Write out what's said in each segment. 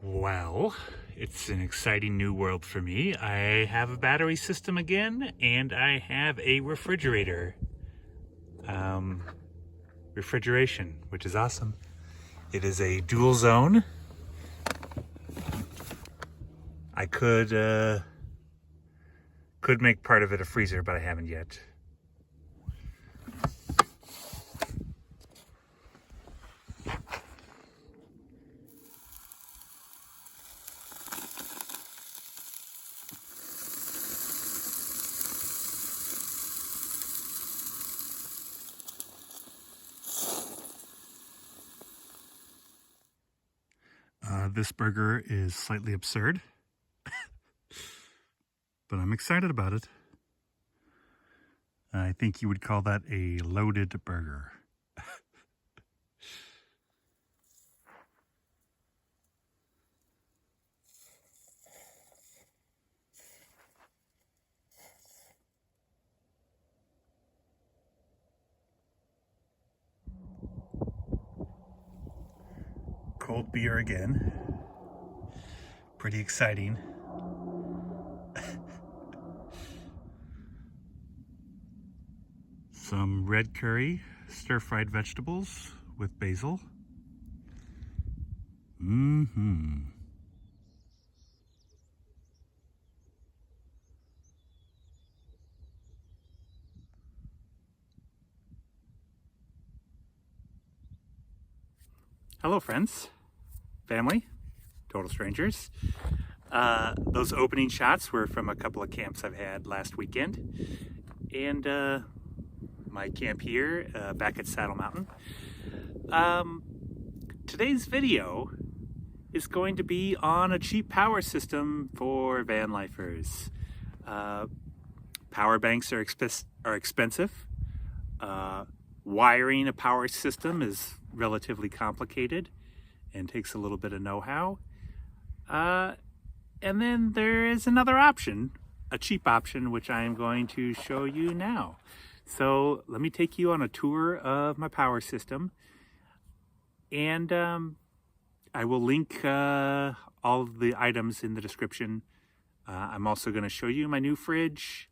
Well, it's an exciting new world for me. I have a battery system again, and I have a refrigerator. Refrigeration, which is awesome. It is a dual zone. I could make part of it a freezer, but I haven't yet. This burger is slightly absurd, but I'm excited about it. I think you would call that a loaded burger. Cold beer again. Pretty exciting. Some red curry, stir-fried vegetables with basil. Hello friends, family, total strangers. Those opening shots were from a couple of camps I've had last weekend. And my camp here back at Saddle Mountain. Today's video is going to be on a cheap power system for van lifers. Power banks are expensive. Wiring a power system is relatively complicated and takes a little bit of know-how. And then there is another option, a cheap option, which I am going to show you now. So let me take you on a tour of my power system, and I will link all of the items in the description. I'm also going to show you my new fridge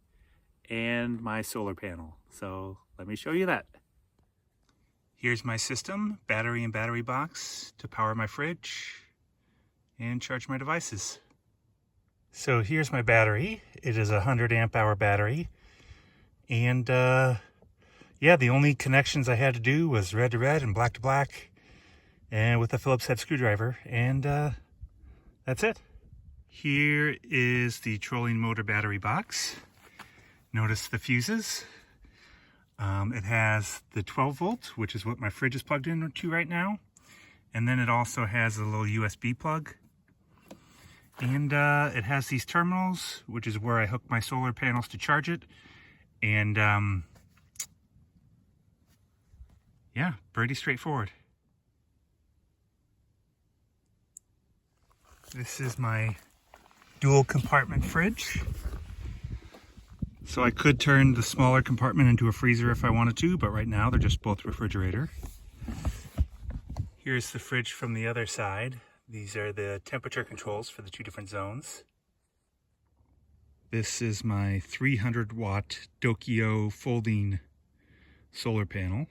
and my solar panel. So let me show you that. Here's my system, battery and battery box to power my fridge and charge my devices. So here's my battery. It is a 100 amp hour battery. And yeah, the only connections I had to do was red to red and black to black, and with a Phillips head screwdriver, and that's it. Here is the trolling motor battery box. Notice the fuses. It has the 12 volt, which is what my fridge is plugged into right now. And then it also has a little USB plug. And it has these terminals, which is where I hook my solar panels to charge it. And yeah, pretty straightforward. This is my dual compartment fridge. So I could turn the smaller compartment into a freezer if I wanted to, but right now they're just both refrigerator. Here's the fridge from the other side. These are the temperature controls for the two different zones. This is my 300 watt Dokio folding solar panel.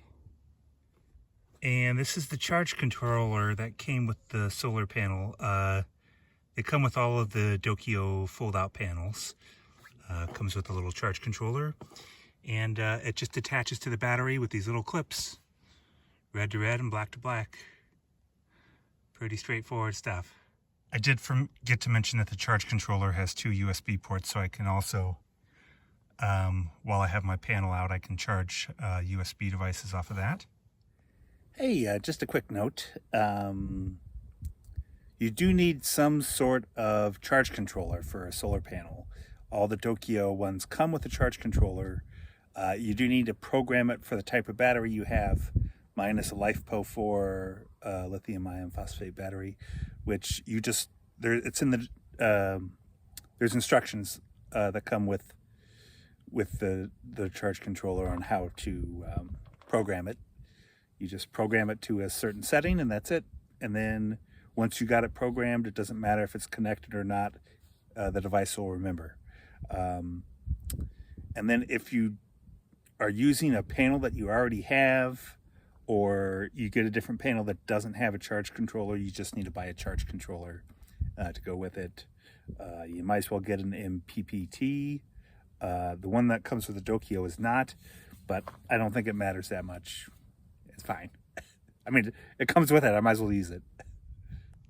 And this is the charge controller that came with the solar panel. They come with all of the Dokio fold out panels. Comes with a little charge controller. And it just attaches to the battery with these little clips. Red to red and black to black. Pretty straightforward stuff. I did forget to mention that the charge controller has two USB ports, so I can also, while I have my panel out, I can charge USB devices off of that. Hey, just a quick note. You do need some sort of charge controller for a solar panel. All the Dokio ones come with a charge controller. You do need to program it for the type of battery you have. Mine is a LiFePO4 lithium ion phosphate battery, which you just, it's in the, there's instructions that come with with the charge controller on how to program it. You just program it to a certain setting and that's it. And then once you got it programmed, it doesn't matter if it's connected or not, the device will remember. And then if you are using a panel that you already have, or you get a different panel that doesn't have a charge controller, you just need to buy a charge controller to go with it. You might as well get an MPPT. The one that comes with the Dokio is not, but I don't think it matters that much. It's fine. I mean, it comes with it. I might as well use it.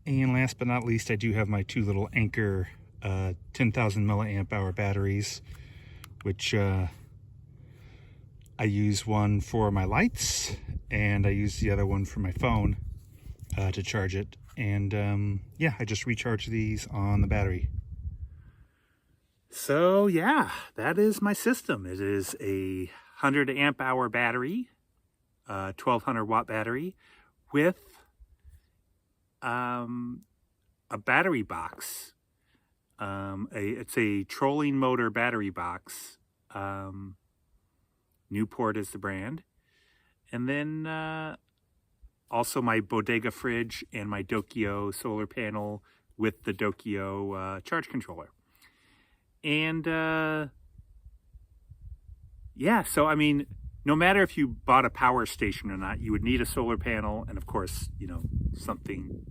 And last but not least, I do have my two little Anker 10,000 milliamp hour batteries, which I use one for my lights and I use the other one for my phone to charge it. And yeah, I just recharge these on the battery. So yeah, that is my system. It is a 100 amp hour battery, 1200 watt battery with a battery box. It's a trolling motor battery box. Newport is the brand. And then also my Bodega fridge and my Dokio solar panel with the Dokio charge controller. And yeah, so I mean, no matter if you bought a power station or not, you would need a solar panel and of course, you know, something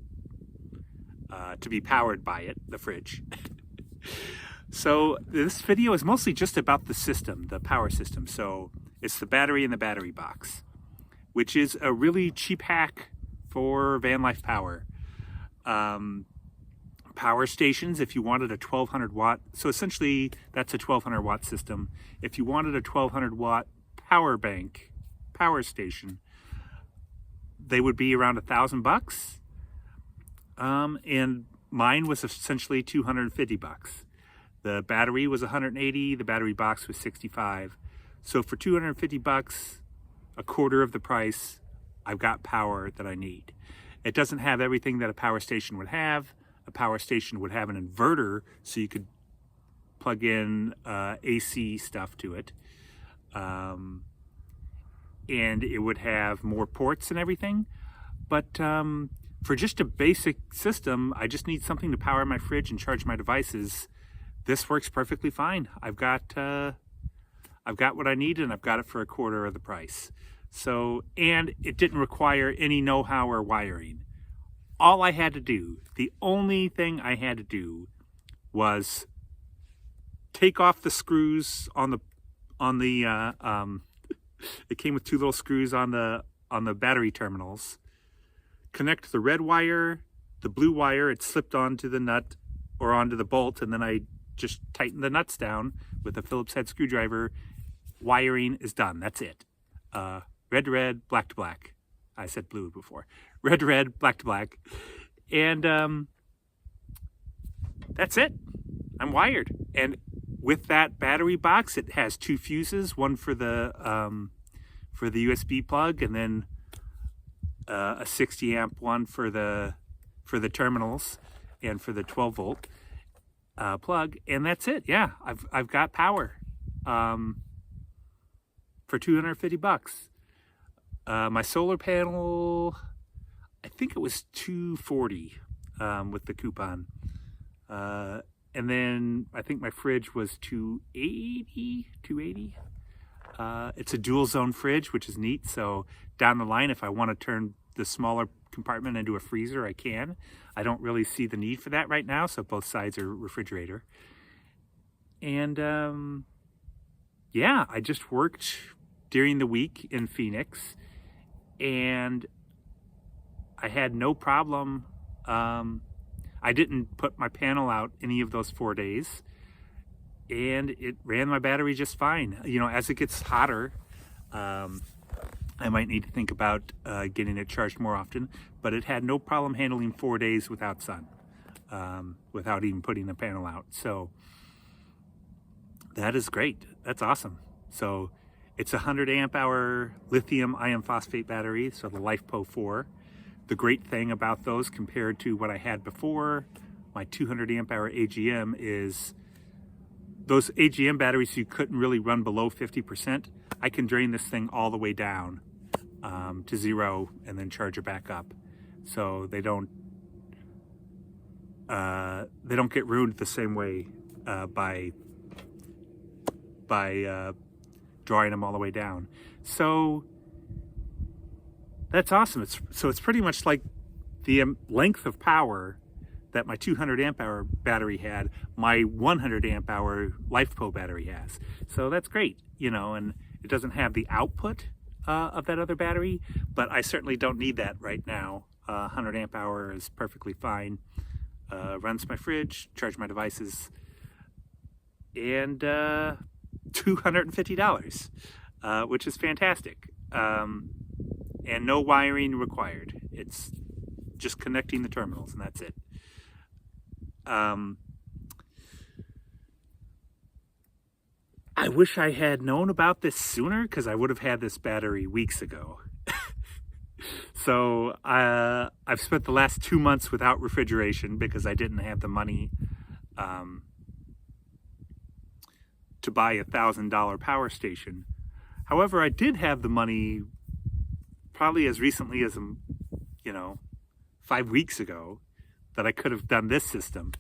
to be powered by it, the fridge. So this video is mostly just about the system, the power system. So it's the battery and the battery box, which is a really cheap hack for Vanlife power. Power stations, if you wanted a 1200 watt, so essentially that's a 1200 watt system. If you wanted a 1200 watt power bank, power station, they would be around $1,000. And mine was essentially $250. The battery was 180, the battery box was 65. So for $250, a quarter of the price, I've got power that I need. It doesn't have everything that a power station would have. A power station would have an inverter, so you could plug in AC stuff to it. And it would have more ports and everything. But for just a basic system, I just need something to power my fridge and charge my devices. This works perfectly fine. I've got what I need, and I've got it for a quarter of the price. So, and it didn't require any know-how or wiring. All I had to do, the only thing I had to do, was take off the screws on the it came with two little screws on the battery terminals. Connect the red wire, the blue wire, it slipped onto the nut or onto the bolt, and then I just tightened the nuts down with a Phillips head screwdriver. Wiring is done. That's it. Red to red, black to black. I said blue before. Red to red, black to black. And that's it. I'm wired. And with that battery box, it has two fuses, one for the USB plug, and then a 60 amp one for the terminals and for the 12 volt plug, and that's it. Yeah, I've got power for $250. My solar panel, I think it was $240 with the coupon, and then I think my fridge was $280. It's a dual zone fridge, which is neat. So down the line, if I want to turn the smaller compartment into a freezer, I can. I don't really see the need for that right now, so both sides are refrigerator. And yeah, I just worked during the week in Phoenix, and I had no problem. I didn't put my panel out any of those 4 days, and it ran my battery just fine. You know, as it gets hotter, I might need to think about getting it charged more often, but it had no problem handling 4 days without sun, without even putting the panel out. So that is great. That's awesome. So it's a 100 amp hour lithium iron phosphate battery, so the LifePo 4. The great thing about those compared to what I had before, my 200 amp hour AGM, is those AGM batteries you couldn't really run below 50%, I can drain this thing all the way down to 0 and then charge it back up. So they don't get ruined the same way by drawing them all the way down. So that's awesome. It's pretty much like the length of power that my 200 amp hour battery had, my 100 amp hour LifePo battery has. So that's great, you know, and it doesn't have the output of that other battery, but I certainly don't need that right now. 100 amp hour is perfectly fine. Runs my fridge, charge my devices, and $250, which is fantastic. And no wiring required. It's just connecting the terminals, and that's it. I wish I had known about this sooner, because I would have had this battery weeks ago. So I've spent the last 2 months without refrigeration because I didn't have the money to buy a $1,000 power station. However, I did have the money probably as recently as, 5 weeks ago, that I could have done this system.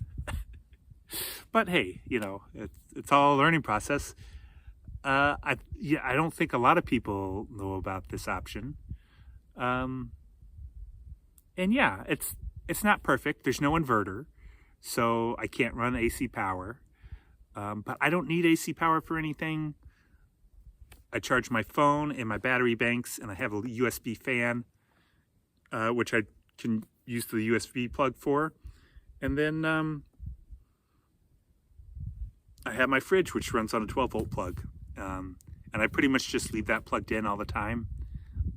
But hey, it's all a learning process. I don't think a lot of people know about this option. And yeah, it's not perfect. There's no inverter, so I can't run AC power. But I don't need AC power for anything. I charge my phone and my battery banks, and I have a USB fan, which I can use the USB plug for. And then I have my fridge, which runs on a 12-volt plug. And I pretty much just leave that plugged in all the time.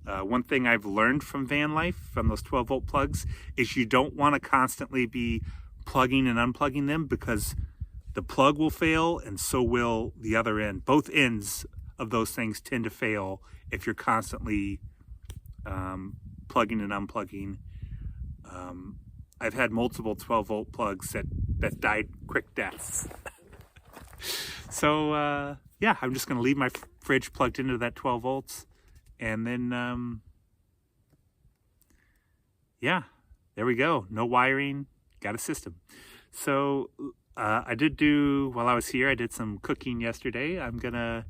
One thing I've learned from Vanlife, from those 12-volt plugs, is you don't want to constantly be plugging and unplugging them, because the plug will fail and so will the other end. Both ends of those things tend to fail if you're constantly plugging and unplugging. I've had multiple 12-volt plugs that died quick deaths. So yeah, I'm just going to leave my fridge plugged into that 12 volts. And then, yeah, there we go. No wiring, got a system. So I did while I was here, I did some cooking yesterday. I'm going to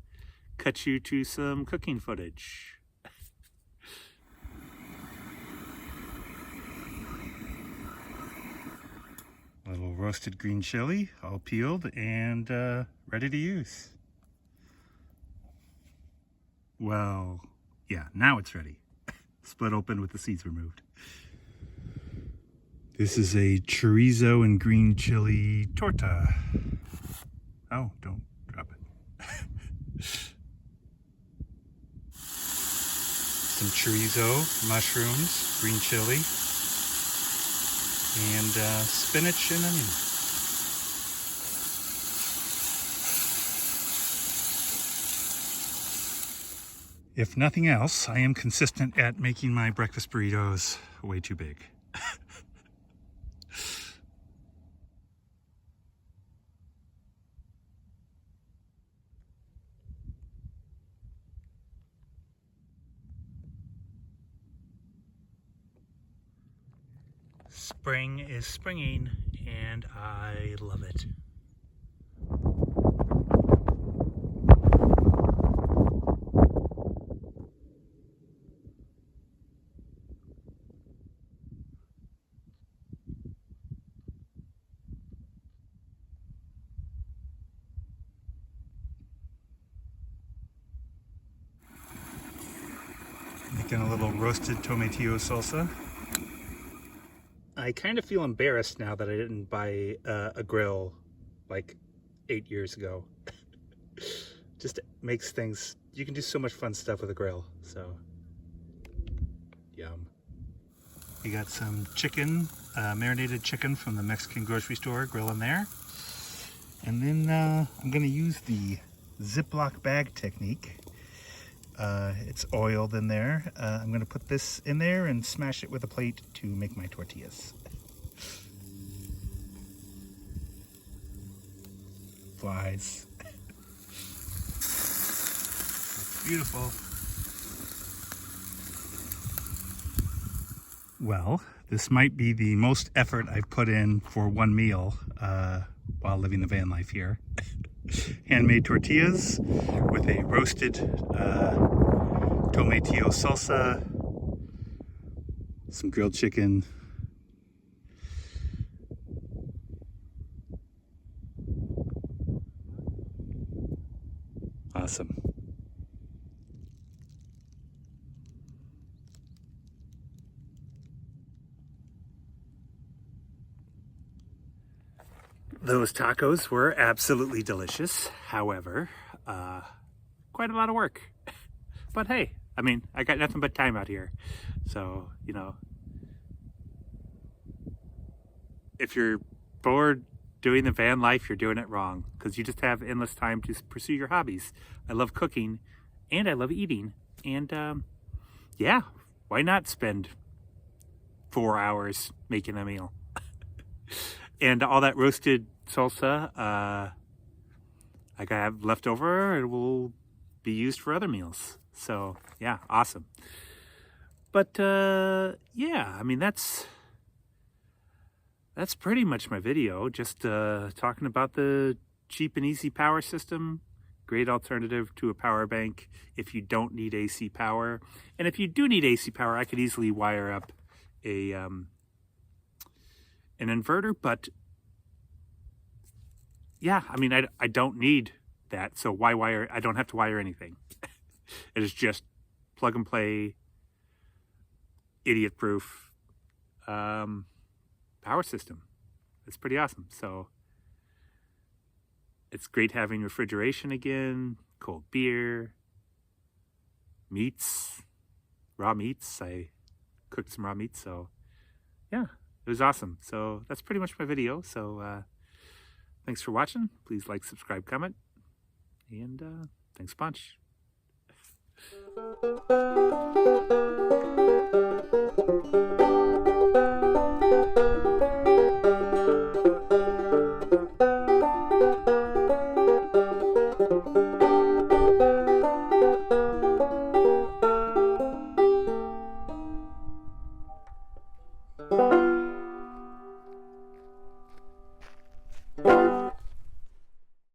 cut you to some cooking footage. A little roasted green chili, all peeled and ready to use. Well, yeah, now it's ready. Split open with the seeds removed. This is a chorizo and green chili torta. Oh, don't drop it. Some chorizo, mushrooms, green chili, and spinach and onion. If nothing else, I am consistent at making my breakfast burritos way too big. Spring is springing, and I love it. Making a little roasted tomatillo salsa. I kind of feel embarrassed now that I didn't buy a grill like 8 years ago. Just makes things, you can do so much fun stuff with a grill, so yum. We got some chicken, marinated chicken from the Mexican grocery store, grilling there. And then I'm gonna use the Ziploc bag technique. It's oiled in there. I'm going to put this in there and smash it with a plate to make my tortillas. Flies. Beautiful. Well, this might be the most effort I've put in for one meal while living the van life here. Handmade tortillas with a roasted tomatillo salsa, some grilled chicken, awesome. Those tacos were absolutely delicious. However, quite a lot of work. But hey, I mean, I got nothing but time out here. So, you know, if you're bored doing the van life, you're doing it wrong, because you just have endless time to pursue your hobbies. I love cooking and I love eating. And yeah, why not spend 4 hours making a meal? And all that roasted salsa I have left over, it will be used for other meals. So yeah, awesome. But yeah, I mean, that's pretty much my video. Just talking about the cheap and easy power system. Great alternative to a power bank if you don't need AC power. And if you do need AC power, I could easily wire up a an inverter. But yeah, I mean, I don't need that. So why wire? I don't have to wire anything. It is just plug and play, idiot proof power system. It's pretty awesome. So it's great having refrigeration again, cold beer, meats, raw meats. I cooked some raw meats, so yeah, it was awesome. So that's pretty much my video. So thanks for watching. Please like, subscribe, comment, and thanks a bunch.